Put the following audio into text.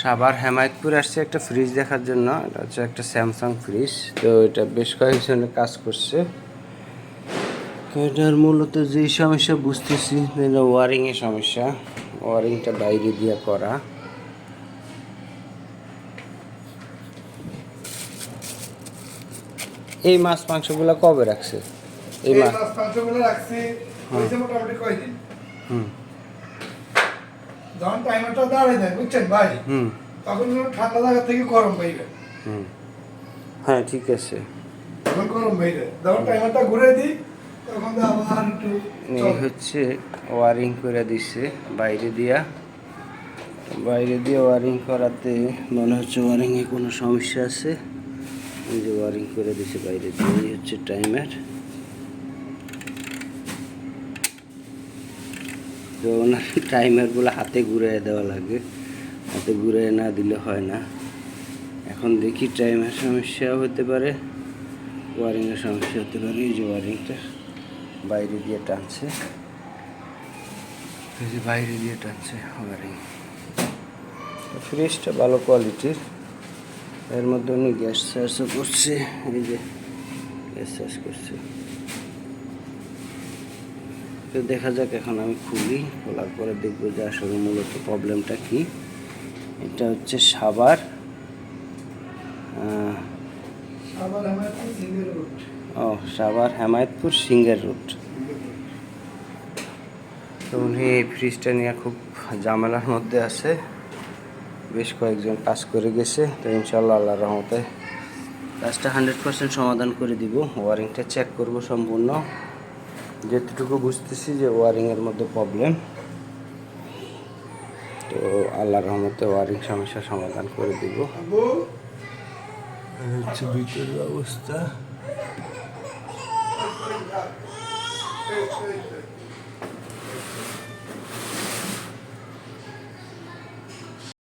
সাভার হেমায়তপুর আসছে একটা ফ্রিজ দেখার জন্য। এটা হচ্ছে একটা স্যামসাং ফ্রিজ। তো এটা বেশ কয়েকজনে কাজ করছে। এটার মূলত যেই সমস্যা বুঝতেছি ওয়ারিংয়ের সমস্যা, ওয়ারিংটা বাইরে দিয়ে করা। এই মাছ মাংসগুলো কবে রাখছে? এই মাছ মাংসগুলো রাখছি হইছে মোটামুটি কয়দিন। যখন টাইমারটা দাঁড়ায় যায় বুঝছেন ভাই, তখন ঠান্ডা জায়গা থেকে গরম বাইরে। হ্যাঁ ঠিক আছে, তখন গরম বাইরে যখন টাইমারটা ঘুরে দিই তখন আবার একটু এই হচ্ছে ওয়ারিং করে দিচ্ছে বাইরে দিয়ে ওয়ারিং করাতে মনে হচ্ছে ওয়ারিংয়ে কোনো সমস্যা আছে। এই যে ওয়ারিং করে দিচ্ছে বাইরে দিয়ে। এই হচ্ছে টাইমার। তো ওনার টাইমারগুলো হাতে ঘুরিয়ে দেওয়া লাগে, হাতে ঘুরিয়ে না দিলে হয় না। এখন দেখি টাইমার সমস্যা হতে পারে, ওয়ারিংয়ের সমস্যা হতে পারে। এই যে ওয়ারিংটা বাইরে দিয়ে টানছে, এই যে বাইরে দিয়ে টানছে ওয়ারিং। ফ্রিজটা ভালো কোয়ালিটির, এর মধ্যে উনি গ্যাস চার্জও করছে। এই যে গ্যাস চার্জ করছে। তো দেখা যাক, এখন আমি খুলি, খোলার পরে দেখবো যে আসলে মূলত প্রবলেমটা কি। এটা হচ্ছে সাভার সাভার হেমায়তপুর সিঙ্গের রুট। তো উনি এই ফ্রিজটা নিয়ে খুব ঝামেলার মধ্যে আছে, বেশ কয়েকজন কাজ করে গেছে। তো ইনশাল্লাহ আল্লাহর রহমতে কাজটা 100% সমাধান করে দিব। ওয়ারিংটা চেক করব সম্পূর্ণ, যেতটুকু বুঝতেছি যে ওয়ারিংয়ের মধ্যে প্রবলেম। তো আল্লাহর রহমতে ওয়ারিং সমস্যা সমাধান করে দিব। হচ্ছে ভিতরের অবস্থা।